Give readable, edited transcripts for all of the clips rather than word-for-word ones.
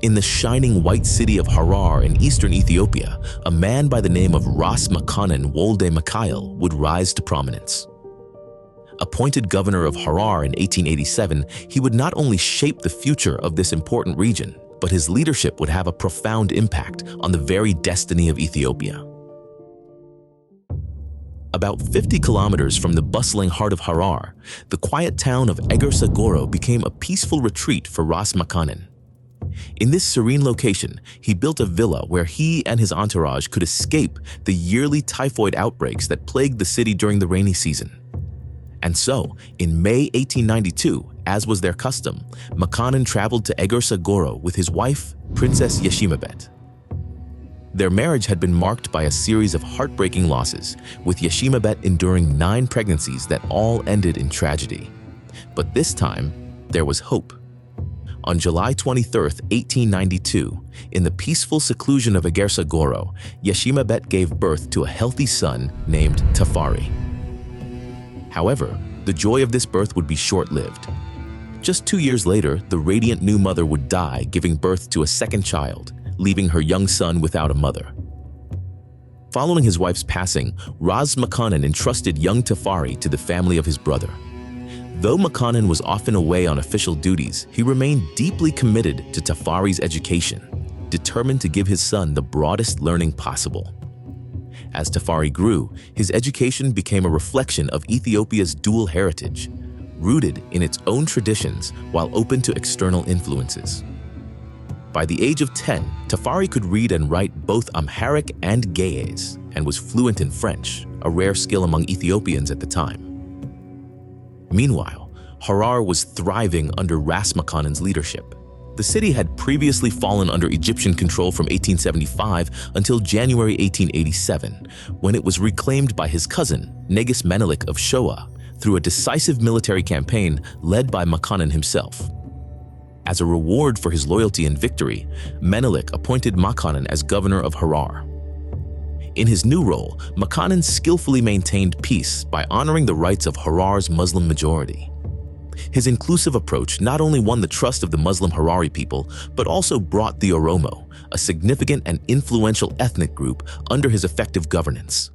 In the shining white city of Harar in eastern Ethiopia, a man by the name of Ras Makanan Wolde Mikhail would rise to prominence. Appointed governor of Harar in 1887, he would not only shape the future of this important region, but his leadership would have a profound impact on the very destiny of Ethiopia. About 50 kilometers from the bustling heart of Harar, the quiet town of Egersagoro became a peaceful retreat for Ras Makanan. In this serene location, he built a villa where he and his entourage could escape the yearly typhoid outbreaks that plagued the city during the rainy season. And so, in May 1892, as was their custom, Makanan traveled to Egersagoro with his wife, Princess Yeshimabet. Their marriage had been marked by a series of heartbreaking losses, with Yeshimabet enduring 9 pregnancies that all ended in tragedy. But this time, there was hope. On July 23, 1892, in the peaceful seclusion of Egersagoro, Yeshimabet gave birth to a healthy son named Tafari. However, the joy of this birth would be short-lived. Just 2 years later, the radiant new mother would die, giving birth to a second child, leaving her young son without a mother. Following his wife's passing, Ras Makanan entrusted young Tafari to the family of his brother. Though Makanan was often away on official duties, he remained deeply committed to Tafari's education, determined to give his son the broadest learning possible. As Tafari grew, his education became a reflection of Ethiopia's dual heritage, rooted in its own traditions while open to external influences. By the age of 10, Tafari could read and write both Amharic and Ge'ez and was fluent in French, a rare skill among Ethiopians at the time. Meanwhile, Harar was thriving under Ras Makanan's leadership. The city had previously fallen under Egyptian control from 1875 until January 1887, when it was reclaimed by his cousin, Negus Menelik of Shoa, through a decisive military campaign led by Makanan himself. As a reward for his loyalty and victory, Menelik appointed Makanan as governor of Harar. In his new role, Makanan skillfully maintained peace by honoring the rights of Harar's Muslim majority. His inclusive approach not only won the trust of the Muslim Harari people, but also brought the Oromo, a significant and influential ethnic group, under his effective governance.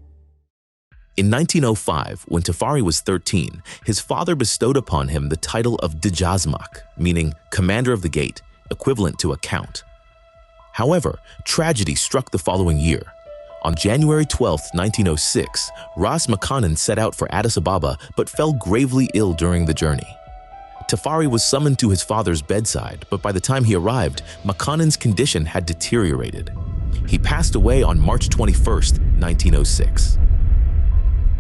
In 1905, when Tafari was 13, his father bestowed upon him the title of Dejazmak, meaning Commander of the Gate, equivalent to a count. However, tragedy struck the following year. On January 12, 1906, Ras Makanan set out for Addis Ababa but fell gravely ill during the journey. Tafari was summoned to his father's bedside, but by the time he arrived, Makanan's condition had deteriorated. He passed away on March 21, 1906.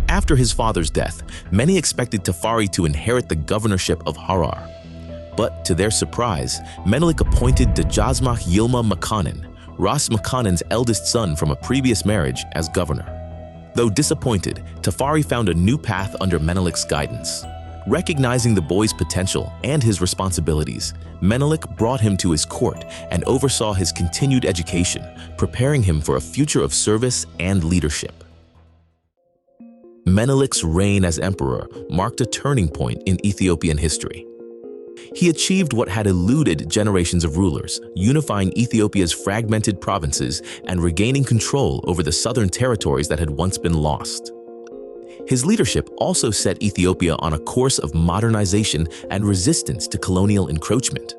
After his father's death, many expected Tafari to inherit the governorship of Harar. But to their surprise, Menelik appointed Dejazmak Yilma Makanan, Ras Makanan's eldest son from a previous marriage, as governor. Though disappointed, Tafari found a new path under Menelik's guidance. Recognizing the boy's potential and his responsibilities, Menelik brought him to his court and oversaw his continued education, preparing him for a future of service and leadership. Menelik's reign as emperor marked a turning point in Ethiopian history. He achieved what had eluded generations of rulers, unifying Ethiopia's fragmented provinces and regaining control over the southern territories that had once been lost. His leadership also set Ethiopia on a course of modernization and resistance to colonial encroachment.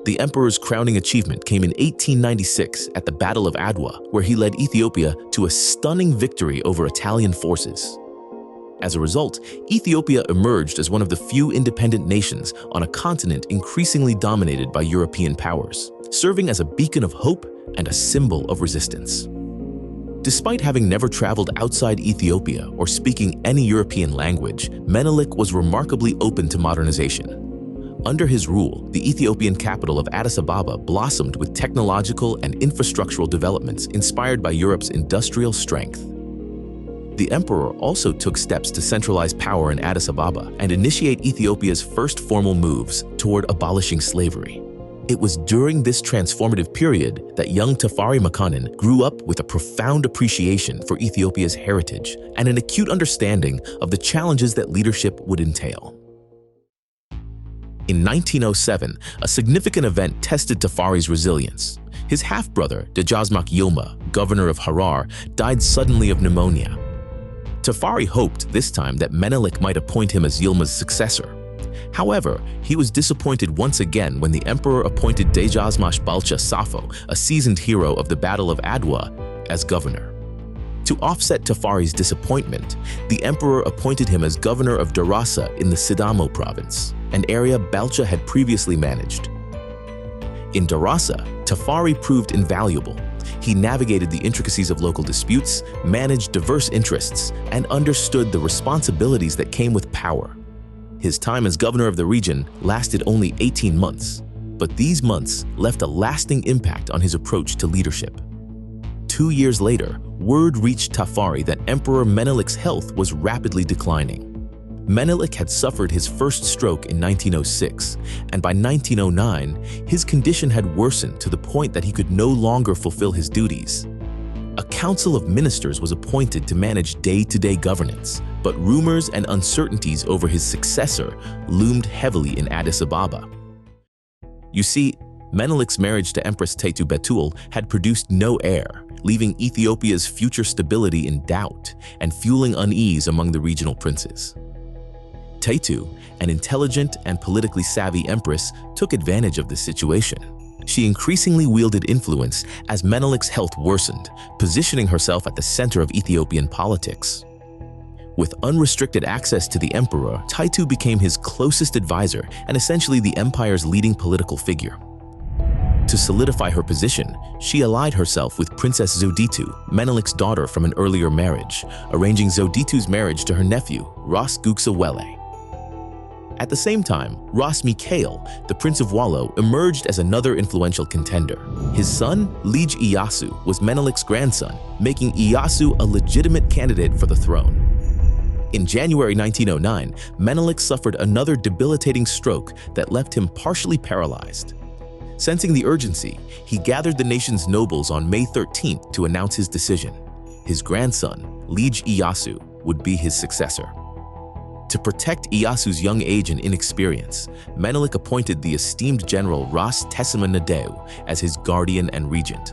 The emperor's crowning achievement came in 1896 at the Battle of Adwa, where he led Ethiopia to a stunning victory over Italian forces. As a result, Ethiopia emerged as one of the few independent nations on a continent increasingly dominated by European powers, serving as a beacon of hope and a symbol of resistance. Despite having never traveled outside Ethiopia or speaking any European language, Menelik was remarkably open to modernization. Under his rule, the Ethiopian capital of Addis Ababa blossomed with technological and infrastructural developments inspired by Europe's industrial strength. The emperor also took steps to centralize power in Addis Ababa and initiate Ethiopia's first formal moves toward abolishing slavery. It was during this transformative period that young Tafari Makanan grew up with a profound appreciation for Ethiopia's heritage and an acute understanding of the challenges that leadership would entail. In 1907, a significant event tested Tafari's resilience. His half-brother, Dejazmak Yilma, governor of Harar, died suddenly of pneumonia. Tafari hoped this time that Menelik might appoint him as Yilma's successor. However, he was disappointed once again when the emperor appointed Dejazmak Balcha Safo, a seasoned hero of the Battle of Adwa, as governor. To offset Tafari's disappointment, the emperor appointed him as governor of Darasa in the Sidamo province, an area Balcha had previously managed. In Darasa, Tafari proved invaluable. He navigated the intricacies of local disputes, managed diverse interests, and understood the responsibilities that came with power. His time as governor of the region lasted only 18 months, but these months left a lasting impact on his approach to leadership. 2 years later, word reached Tafari that Emperor Menelik's health was rapidly declining. Menelik had suffered his first stroke in 1906, and by 1909, his condition had worsened to the point that he could no longer fulfill his duties. A council of ministers was appointed to manage day-to-day governance, but rumors and uncertainties over his successor loomed heavily in Addis Ababa. You see, Menelik's marriage to Empress Teitu Betul had produced no heir, leaving Ethiopia's future stability in doubt and fueling unease among the regional princes. Teitu, an intelligent and politically savvy empress, took advantage of this situation. She increasingly wielded influence as Menelik's health worsened, positioning herself at the center of Ethiopian politics. With unrestricted access to the emperor, Teitu became his closest advisor and essentially the empire's leading political figure. To solidify her position, she allied herself with Princess Zewde, Menelik's daughter from an earlier marriage, arranging Zewde's marriage to her nephew, Ras Guksa Wele. At the same time, Ras Mikhail, the Prince of Wallo, emerged as another influential contender. His son, Lij Yasu, was Menelik's grandson, making Yasu a legitimate candidate for the throne. In January 1909, Menelik suffered another debilitating stroke that left him partially paralyzed. Sensing the urgency, he gathered the nation's nobles on May 13th to announce his decision. His grandson, Lij Yasu, would be his successor. To protect Iyasu's young age and inexperience, Menelik appointed the esteemed general Ras Tessema Nadeu as his guardian and regent.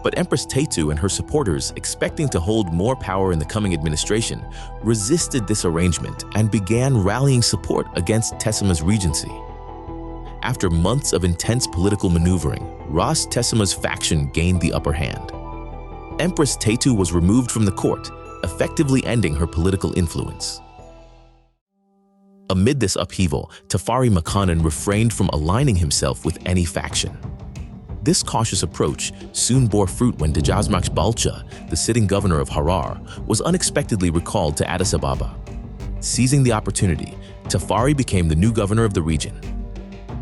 But Empress Teitu and her supporters, expecting to hold more power in the coming administration, resisted this arrangement and began rallying support against Tessema's regency. After months of intense political maneuvering, Ras Tessema's faction gained the upper hand. Empress Teitu was removed from the court, effectively ending her political influence. Amid this upheaval, Tafari Makanan refrained from aligning himself with any faction. This cautious approach soon bore fruit when Dejazmak Balcha, the sitting governor of Harar, was unexpectedly recalled to Addis Ababa. Seizing the opportunity, Tafari became the new governor of the region.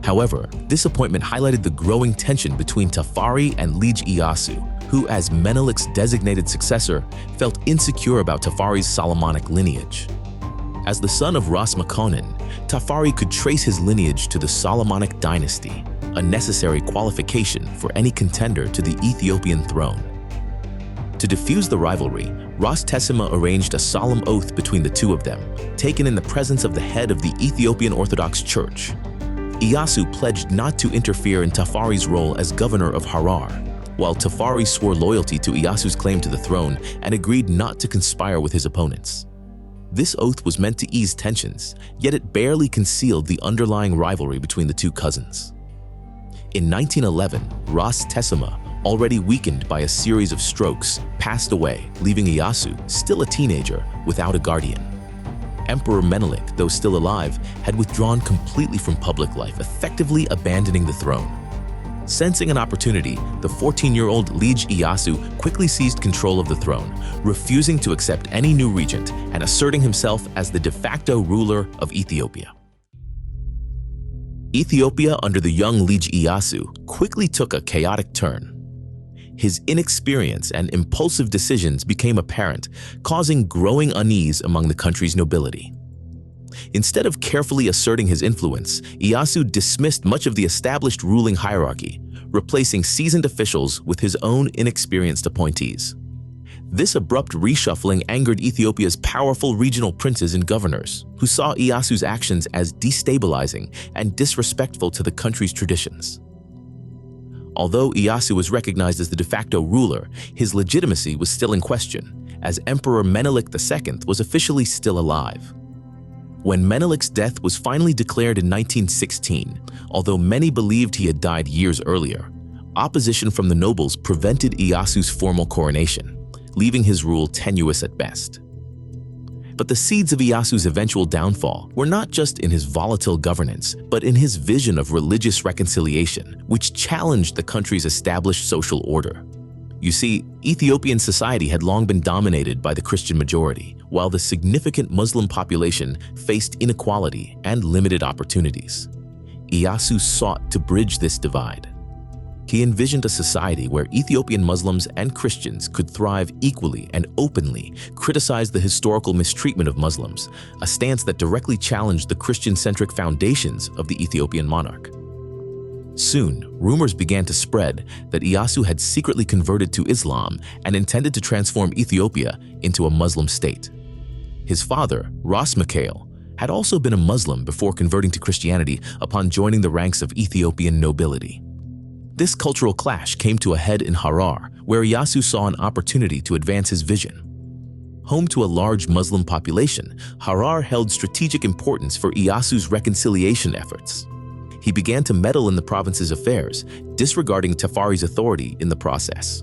However, this appointment highlighted the growing tension between Tafari and Lij Yasu, who, as Menelik's designated successor, felt insecure about Tafari's Solomonic lineage. As the son of Ras Makonnen, Tafari could trace his lineage to the Solomonic dynasty, a necessary qualification for any contender to the Ethiopian throne. To diffuse the rivalry, Ras Tessema arranged a solemn oath between the two of them, taken in the presence of the head of the Ethiopian Orthodox Church. Yasu pledged not to interfere in Tafari's role as governor of Harar, while Tafari swore loyalty to Iyasu's claim to the throne and agreed not to conspire with his opponents. This oath was meant to ease tensions, yet it barely concealed the underlying rivalry between the two cousins. In 1911, Ras Tessema, already weakened by a series of strokes, passed away, leaving Yasu, still a teenager, without a guardian. Emperor Menelik, though still alive, had withdrawn completely from public life, effectively abandoning the throne. Sensing an opportunity, the 14-year-old Lij Yasu quickly seized control of the throne, refusing to accept any new regent and asserting himself as the de facto ruler of Ethiopia. Ethiopia under the young Lij Yasu quickly took a chaotic turn. His inexperience and impulsive decisions became apparent, causing growing unease among the country's nobility. Instead of carefully asserting his influence, Yasu dismissed much of the established ruling hierarchy, replacing seasoned officials with his own inexperienced appointees. This abrupt reshuffling angered Ethiopia's powerful regional princes and governors, who saw Iyasu's actions as destabilizing and disrespectful to the country's traditions. Although Iyasu was recognized as the de facto ruler, his legitimacy was still in question, as Emperor Menelik II was officially still alive. When Menelik's death was finally declared in 1916, although many believed he had died years earlier, opposition from the nobles prevented Iyasu's formal coronation, leaving his rule tenuous at best. But the seeds of Iyasu's eventual downfall were not just in his volatile governance, but in his vision of religious reconciliation, which challenged the country's established social order. You see, Ethiopian society had long been dominated by the Christian majority, while the significant Muslim population faced inequality and limited opportunities. Iyasu sought to bridge this divide. He envisioned a society where Ethiopian Muslims and Christians could thrive equally and openly, criticize the historical mistreatment of Muslims, a stance that directly challenged the Christian-centric foundations of the Ethiopian monarch. Soon, rumors began to spread that Iyasu had secretly converted to Islam and intended to transform Ethiopia into a Muslim state. His father, Ras Mikhail, had also been a Muslim before converting to Christianity upon joining the ranks of Ethiopian nobility. This cultural clash came to a head in Harar, where Iyasu saw an opportunity to advance his vision. Home to a large Muslim population, Harar held strategic importance for Iyasu's reconciliation efforts. He began to meddle in the province's affairs, disregarding Tafari's authority in the process.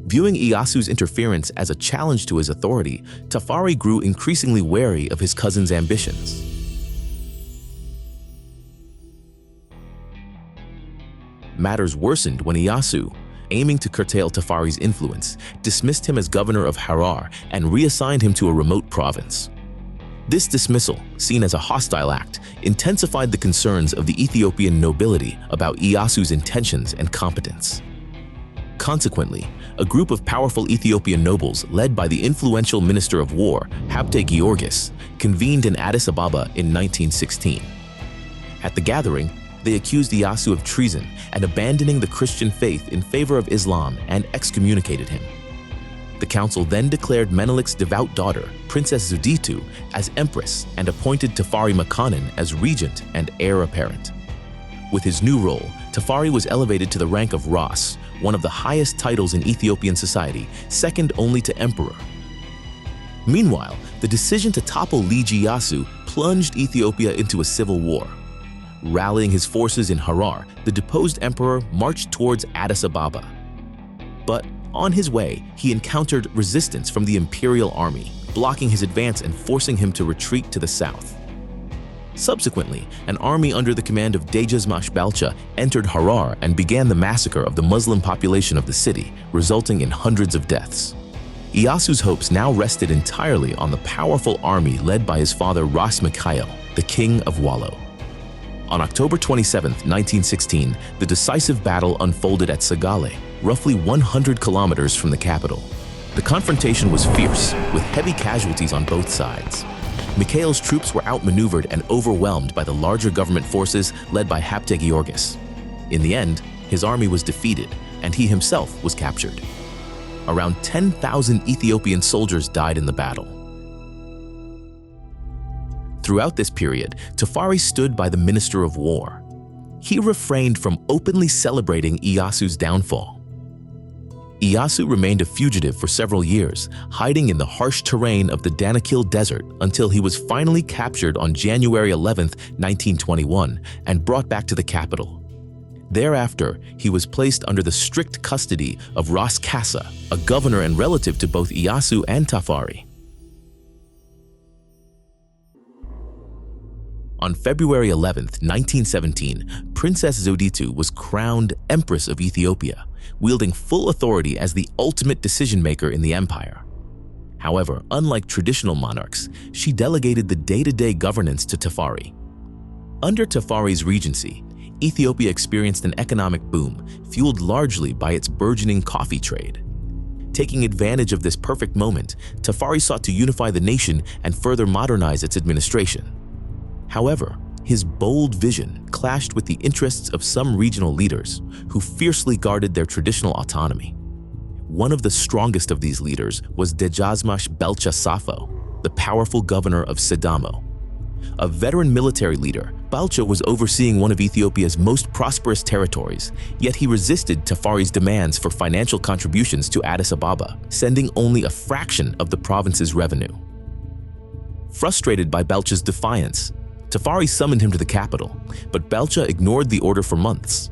Viewing Iyasu's interference as a challenge to his authority, Tafari grew increasingly wary of his cousin's ambitions. Matters worsened when Iyasu, aiming to curtail Tafari's influence, dismissed him as governor of Harar and reassigned him to a remote province. This dismissal, seen as a hostile act, intensified the concerns of the Ethiopian nobility about Iyasu's intentions and competence. Consequently, a group of powerful Ethiopian nobles led by the influential Minister of War, Habte Georgis, convened in Addis Ababa in 1916. At the gathering, they accused Iyasu of treason and abandoning the Christian faith in favor of Islam and excommunicated him. The council then declared Menelik's devout daughter, Princess Zewde, as empress and appointed Tafari Makanin as regent and heir apparent. With his new role, Tafari was elevated to the rank of Ras, one of the highest titles in Ethiopian society, second only to emperor. Meanwhile, the decision to topple Lij Yasu plunged Ethiopia into a civil war. Rallying his forces in Harar, the deposed emperor marched towards Addis Ababa. But on his way, he encountered resistance from the imperial army, blocking his advance and forcing him to retreat to the south. Subsequently, an army under the command of Dejazmash Balcha entered Harar and began the massacre of the Muslim population of the city, resulting in hundreds of deaths. Iyasu's hopes now rested entirely on the powerful army led by his father Ras Mikhail, the king of Wallo. On October 27, 1916, the decisive battle unfolded at Sagale, roughly 100 kilometers from the capital. The confrontation was fierce, with heavy casualties on both sides. Mikhail's troops were outmaneuvered and overwhelmed by the larger government forces led by Habte Georgis. In the end, his army was defeated, and he himself was captured. Around 10,000 Ethiopian soldiers died in the battle. Throughout this period, Tafari stood by the Minister of War. He refrained from openly celebrating Iyasu's downfall. Iyasu remained a fugitive for several years, hiding in the harsh terrain of the Danakil Desert until he was finally captured on January 11, 1921, and brought back to the capital. Thereafter, he was placed under the strict custody of Ras Kassa, a governor and relative to both Iyasu and Tafari. On February 11, 1917, Princess Zewde was crowned Empress of Ethiopia, wielding full authority as the ultimate decision-maker in the empire. However, unlike traditional monarchs, she delegated the day-to-day governance to Tafari. Under Tafari's regency, Ethiopia experienced an economic boom, fueled largely by its burgeoning coffee trade. Taking advantage of this perfect moment, Tafari sought to unify the nation and further modernize its administration. However, his bold vision clashed with the interests of some regional leaders who fiercely guarded their traditional autonomy. One of the strongest of these leaders was Dejazmash Belcha Safo, the powerful governor of Sidamo. A veteran military leader, Belcha was overseeing one of Ethiopia's most prosperous territories, yet he resisted Tafari's demands for financial contributions to Addis Ababa, sending only a fraction of the province's revenue. Frustrated by Belcha's defiance, Tafari summoned him to the capital, but Belcha ignored the order for months.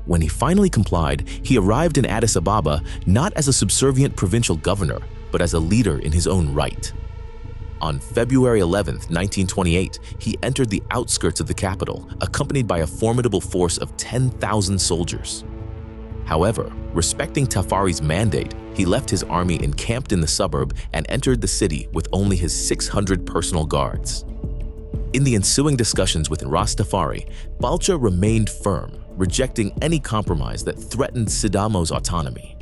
When he finally complied, he arrived in Addis Ababa not as a subservient provincial governor, but as a leader in his own right. On February 11, 1928, he entered the outskirts of the capital, accompanied by a formidable force of 10,000 soldiers. However, respecting Tafari's mandate, he left his army encamped in the suburb and entered the city with only his 600 personal guards. In the ensuing discussions with Ras Tafari, Belcha remained firm, rejecting any compromise that threatened Sidamo's autonomy.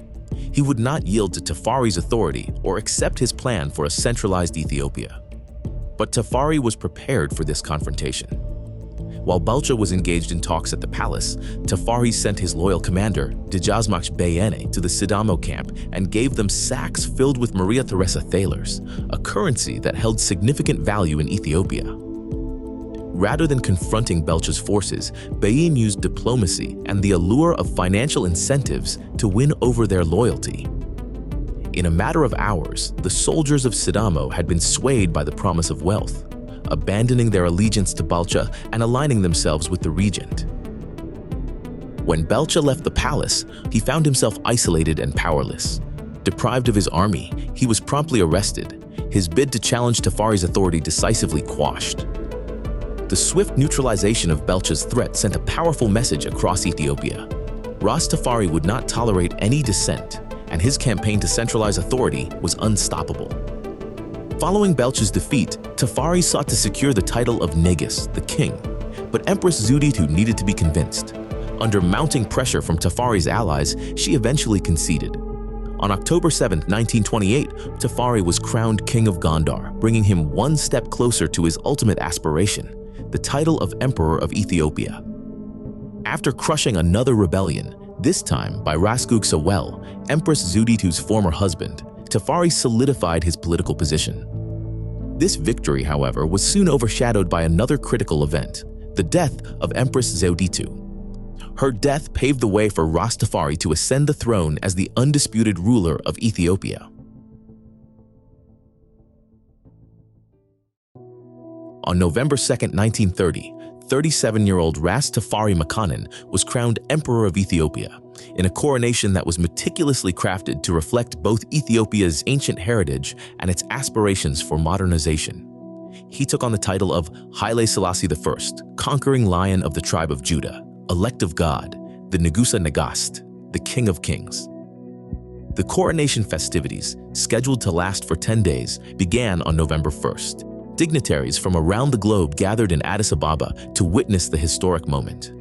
He would not yield to Tafari's authority or accept his plan for a centralized Ethiopia. But Tafari was prepared for this confrontation. While Belcha was engaged in talks at the palace, Tafari sent his loyal commander, Dejazmash Bayene, to the Sidamo camp and gave them sacks filled with Maria Theresa thalers, a currency that held significant value in Ethiopia. Rather than confronting Belcha's forces, Bayene used diplomacy and the allure of financial incentives to win over their loyalty. In a matter of hours, the soldiers of Sidamo had been swayed by the promise of wealth, abandoning their allegiance to Belcha and aligning themselves with the regent. When Belcha left the palace, he found himself isolated and powerless. Deprived of his army, he was promptly arrested, his bid to challenge Tafari's authority decisively quashed. The swift neutralization of Belcha's threat sent a powerful message across Ethiopia. Ras Tafari would not tolerate any dissent, and his campaign to centralize authority was unstoppable. Following Belcha's defeat, Tafari sought to secure the title of Negus, the king, but Empress Zewde needed to be convinced. Under mounting pressure from Tafari's allies, she eventually conceded. On October 7, 1928, Tafari was crowned King of Gondar, bringing him one step closer to his ultimate aspiration, the title of Emperor of Ethiopia. After crushing another rebellion, this time by Rasgug Sewel, Empress Zewde's former husband, Tafari solidified his political position. This victory, however, was soon overshadowed by another critical event, the death of Empress Zewde. Her death paved the way for Ras Tafari to ascend the throne as the undisputed ruler of Ethiopia. On November 2, 1930, 37-year-old Ras Tafari Makanin was crowned Emperor of Ethiopia, in a coronation that was meticulously crafted to reflect both Ethiopia's ancient heritage and its aspirations for modernization. He took on the title of Haile Selassie I, conquering lion of the tribe of Judah, elect of God, the Negusa Negast, the King of Kings. The coronation festivities, scheduled to last for 10 days, began on November 1st. Dignitaries from around the globe gathered in Addis Ababa to witness the historic moment.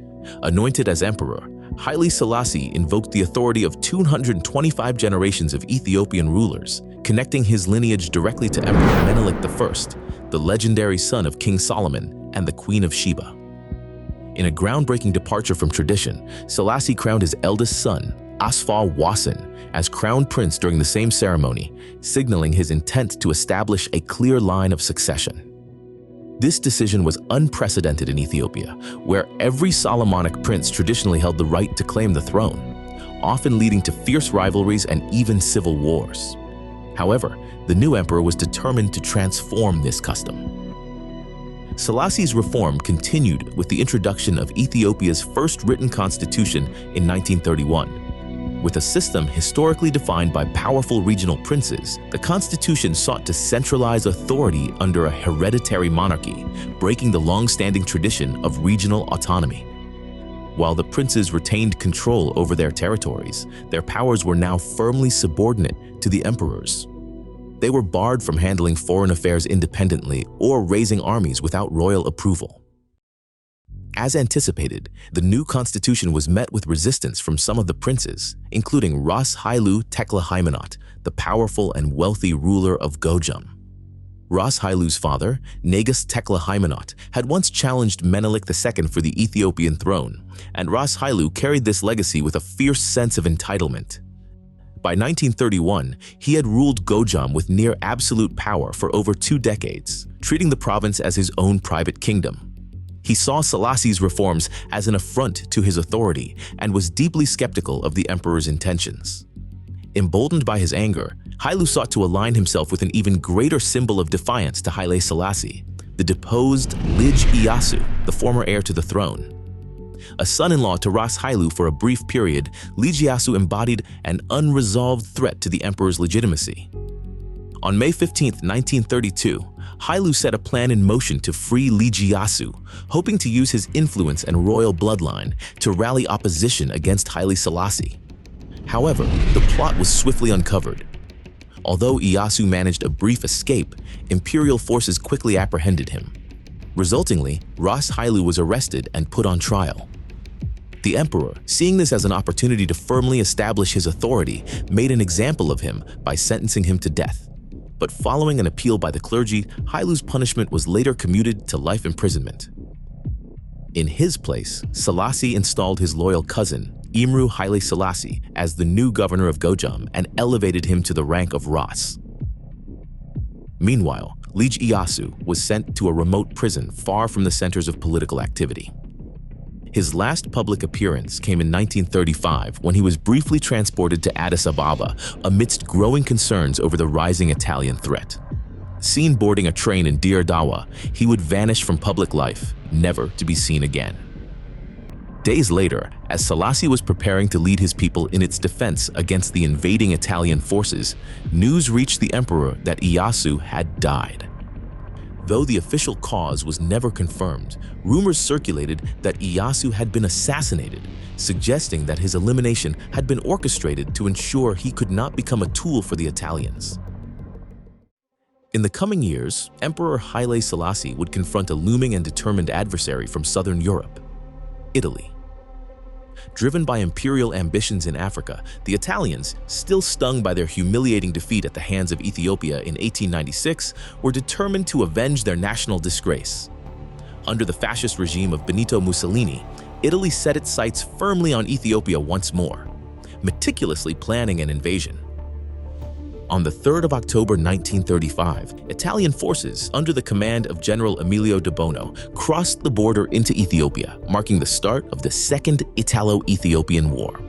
Anointed as emperor, Haile Selassie invoked the authority of 225 generations of Ethiopian rulers, connecting his lineage directly to Emperor Menelik I, the legendary son of King Solomon and the Queen of Sheba. In a groundbreaking departure from tradition, Selassie crowned his eldest son, Asfa-Wossen, as crown prince during the same ceremony, signaling his intent to establish a clear line of succession. This decision was unprecedented in Ethiopia, where every Solomonic prince traditionally held the right to claim the throne, often leading to fierce rivalries and even civil wars. However, the new emperor was determined to transform this custom. Selassie's reform continued with the introduction of Ethiopia's first written constitution in 1931. With a system historically defined by powerful regional princes, the constitution sought to centralize authority under a hereditary monarchy, breaking the long-standing tradition of regional autonomy. While the princes retained control over their territories, their powers were now firmly subordinate to the emperors. They were barred from handling foreign affairs independently or raising armies without royal approval. As anticipated, the new constitution was met with resistance from some of the princes, including Ras Haile Tekle Haimanot, the powerful and wealthy ruler of Gojum. Ras Hailu's father, Negus Tekle Haimanot, had once challenged Menelik II for the Ethiopian throne, and Ras Haile carried this legacy with a fierce sense of entitlement. By 1931, he had ruled Gojam with near absolute power for over 2 decades, treating the province as his own private kingdom. He saw Selassie's reforms as an affront to his authority and was deeply skeptical of the emperor's intentions. Emboldened by his anger, Haile sought to align himself with an even greater symbol of defiance to Haile Selassie, the deposed Lij Yasu, the former heir to the throne. A son-in-law to Ras Haile for a brief period, Lij Yasu embodied an unresolved threat to the emperor's legitimacy. On May 15, 1932, Haile set a plan in motion to free Lij Yasu, hoping to use his influence and royal bloodline to rally opposition against Haile Selassie. However, the plot was swiftly uncovered. Although Iyasu managed a brief escape, imperial forces quickly apprehended him. Resultingly, Ras Haile was arrested and put on trial. The emperor, seeing this as an opportunity to firmly establish his authority, made an example of him by sentencing him to death. But following an appeal by the clergy, Haile's punishment was later commuted to life imprisonment. In his place, Selassie installed his loyal cousin, Imru Haile Selassie, as the new governor of Gojam and elevated him to the rank of Ras. Meanwhile, Lij Yasu was sent to a remote prison far from the centers of political activity. His last public appearance came in 1935 when he was briefly transported to Addis Ababa amidst growing concerns over the rising Italian threat. Seen boarding a train in Dir Dawa, he would vanish from public life, never to be seen again. Days later, as Selassie was preparing to lead his people in its defense against the invading Italian forces, news reached the emperor that Iyasu had died. Though the official cause was never confirmed, rumors circulated that Iyasu had been assassinated, suggesting that his elimination had been orchestrated to ensure he could not become a tool for the Italians. In the coming years, Emperor Haile Selassie would confront a looming and determined adversary from southern Europe, Italy. Driven by imperial ambitions in Africa, the Italians, still stung by their humiliating defeat at the hands of Ethiopia in 1896, were determined to avenge their national disgrace. Under the fascist regime of Benito Mussolini, Italy set its sights firmly on Ethiopia once more, meticulously planning an invasion. On the 3rd of October 1935, Italian forces under the command of General Emilio de Bono crossed the border into Ethiopia, marking the start of the Second Italo-Ethiopian War.